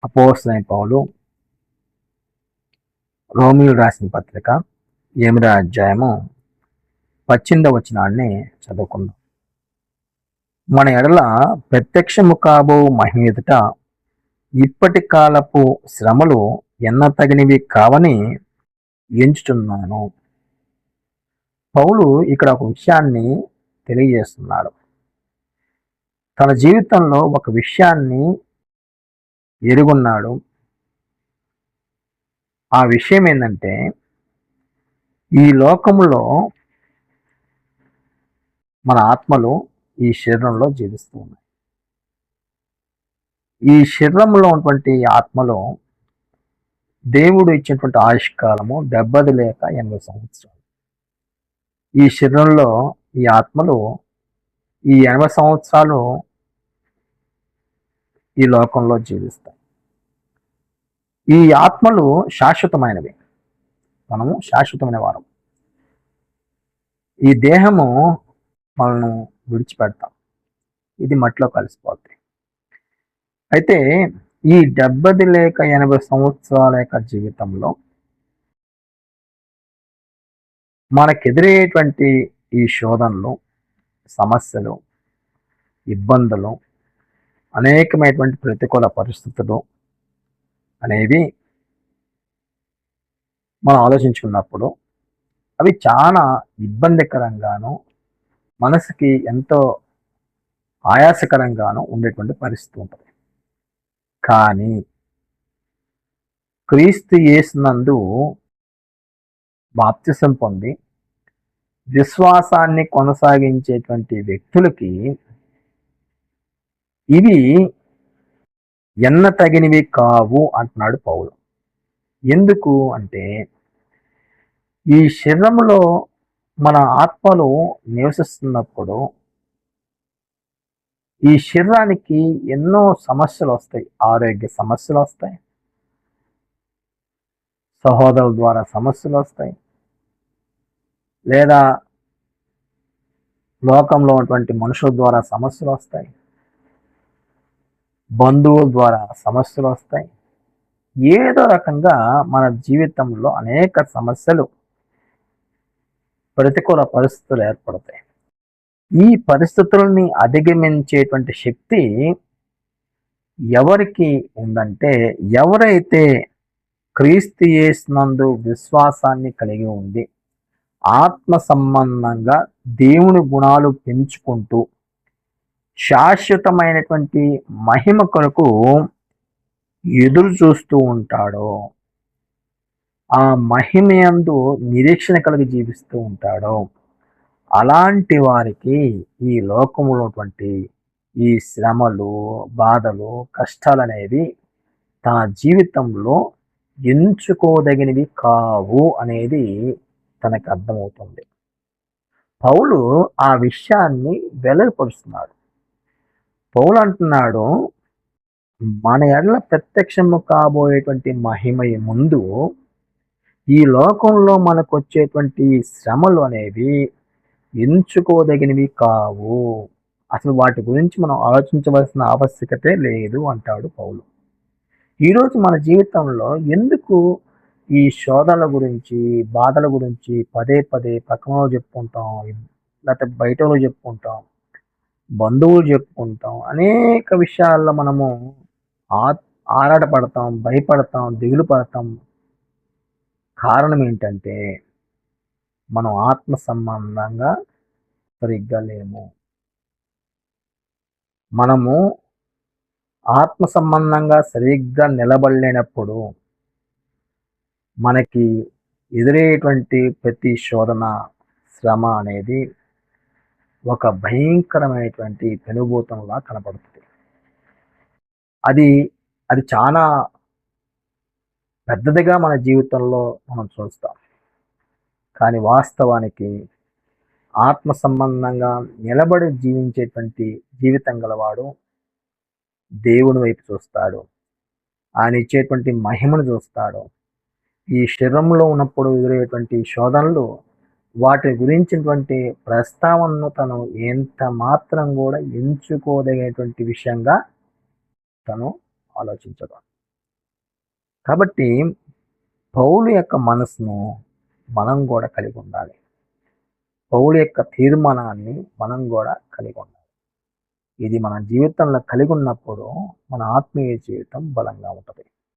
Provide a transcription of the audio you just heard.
అపోస్తలుడైన పౌలు రోమీయులకు రాసిన పత్రిక 8వ అధ్యాయము 18వ వచనాన్ని చదువుకుందాం. మన ఎడల ప్రత్యక్షము కాబో మహిమ ఎదుట ఇప్పటి కాలపు శ్రమలు ఎన్నతగినవి కావని ఎంచుచున్నాను. పౌలు ఇక్కడ ఒక విషయాన్ని తెలియజేస్తున్నాడు. తన జీవితంలో ఒక విషయాన్ని ఎరుగున్నాడు. ఆ విషయం ఏంటంటే, ఈ లోకములో మన ఆత్మలు ఈ శరీరంలో జీవిస్తూ ఉన్నాయి. ఈ శరీరంలో ఉన్నటువంటి ఆత్మలో దేవుడు ఇచ్చినటువంటి ఆయుష్కాలము 70 లేక 80 సంవత్సరాలు. ఈ శరీరంలో ఈ ఆత్మలు ఈ 80 సంవత్సరాలు ఈ లోకంలో జీవిస్తాయి. ఈ ఆత్మలు శాశ్వతమైనవి. మనము శాశ్వతమైన వారం. ఈ దేహము మనను విడిచిపెడతాం. ఇది మట్టిలో కలిసిపోతుంది. అయితే ఈ 70 లేక 80 సంవత్సరాల యొక్క జీవితంలో మనకెదురయ్యేటువంటి ఈ శోధనలు, సమస్యలు, ఇబ్బందులు, అనేకమైనటువంటి ప్రతికూల పరిస్థితులు అనేవి మనం ఆలోచించుకున్నప్పుడు అవి చాలా ఇబ్బందికరంగాను, మనసుకి ఎంతో ఆయాసకరంగాను ఉండేటువంటి పరిస్థితి ఉంటుంది. కానీ క్రీస్తు యేసునందు బాప్తిసం పొంది విశ్వాసాన్ని కొనసాగించేటువంటి వ్యక్తులకి ఇవి ఎన్నతగినవి కావు అంటున్నాడు పౌలు. ఎందుకు అంటే, ఈ శరీరంలో మన ఆత్మలు నివసిస్తున్నప్పుడు ఈ శరీరానికి ఎన్నో సమస్యలు వస్తాయి. ఆరోగ్య సమస్యలు వస్తాయి, సహోదరుల ద్వారా సమస్యలు వస్తాయి, లేదా లోకంలో ఉన్నటువంటి మనుషుల ద్వారా సమస్యలు వస్తాయి, బంధువుల ద్వారా సమస్యలు వస్తాయి. ఏదో రకంగా మన జీవితంలో అనేక సమస్యలు, ప్రతికూల పరిస్థితులు ఏర్పడతాయి. ఈ పరిస్థితులని అధిగమించేటువంటి శక్తి ఎవరికి ఉందంటే, ఎవరైతే క్రీస్తు యేసునందు విశ్వాసాన్ని కలిగి ఉండి ఆత్మ సంబంధంగా దేవుని గుణాలు పెంచుకుంటూ శాశ్వతమైనటువంటి మహిమ కొరకు ఎదురు చూస్తూ ఉంటాడో, ఆ మహిమయందు నిరీక్షణ కలిగి జీవిస్తూ ఉంటాడో, అలాంటి వారికి ఈ లోకములో ఈ శ్రమలు, బాధలు, కష్టాలు అనేవి తన జీవితంలో ఎంచుకోదగినవి కావు అనేది తనకు అర్థమవుతుంది. పౌలు ఆ విషయాన్ని వెల్లడిపరుస్తున్నాడు. పౌలు అంటున్నాడు, మన ఎడల ప్రత్యక్షము కాబోయేటువంటి మహిమయ ముందు ఈ లోకంలో మనకు వచ్చేటువంటి శ్రమలు అనేవి ఎంచుకోదగినవి కావు. అసలు వాటి గురించి మనం ఆలోచించవలసిన ఆవశ్యకతే లేదు అంటాడు పౌలు. ఈరోజు మన జీవితంలో ఎందుకు ఈ శోధనల గురించి, బాధల గురించి పదే పదే పక్కనలో చెప్పుకుంటాం, లేకపోతే బయటలో చెప్పుకుంటాం, బంధువులు చెప్పుకుంటాం, అనేక విషయాల్లో మనము ఆరాటపడతాం, భయపడతాం, దిగులు పడతాం. కారణం ఏంటంటే, మనం ఆత్మ సంబంధంగా సరిగ్గా లేము. మనము ఆత్మ సంబంధంగా సరిగ్గా నిలబడలేనప్పుడు మనకి ఎదురయ్యేటువంటి ప్రతి శోధన, శ్రమ అనేది ఒక భయంకరమైనటువంటి పెనుభూతంలా కనపడుతుంది. అది చాలా పెద్దదిగా మన జీవితంలో మనం చూస్తాం. కానీ వాస్తవానికి ఆత్మ సంబంధంగా నిలబడి జీవించేటువంటి జీవితం గలవాడు దేవుని వైపు చూస్తాడు. ఆయన ఇచ్చేటువంటి మహిమను చూస్తాడు. ఈ శరీరంలో ఉన్నప్పుడు ఎదురయ్యేటువంటి శోధనలు, వాటి గురించినటువంటి ప్రస్తావనను తను ఎంత మాత్రం కూడా ఎంచుకోదగినటువంటి విషయంగా తను ఆలోచించడు. కాబట్టి పౌలు యొక్క మనసును మనం కూడా కలిగి ఉండాలి. పౌలు యొక్క తీర్మానాన్ని మనం కూడా కలిగి ఉండాలి. ఇది మన జీవితంలో కలిగి ఉన్నప్పుడు మన ఆత్మీయ జీవితం బలంగా ఉంటుంది.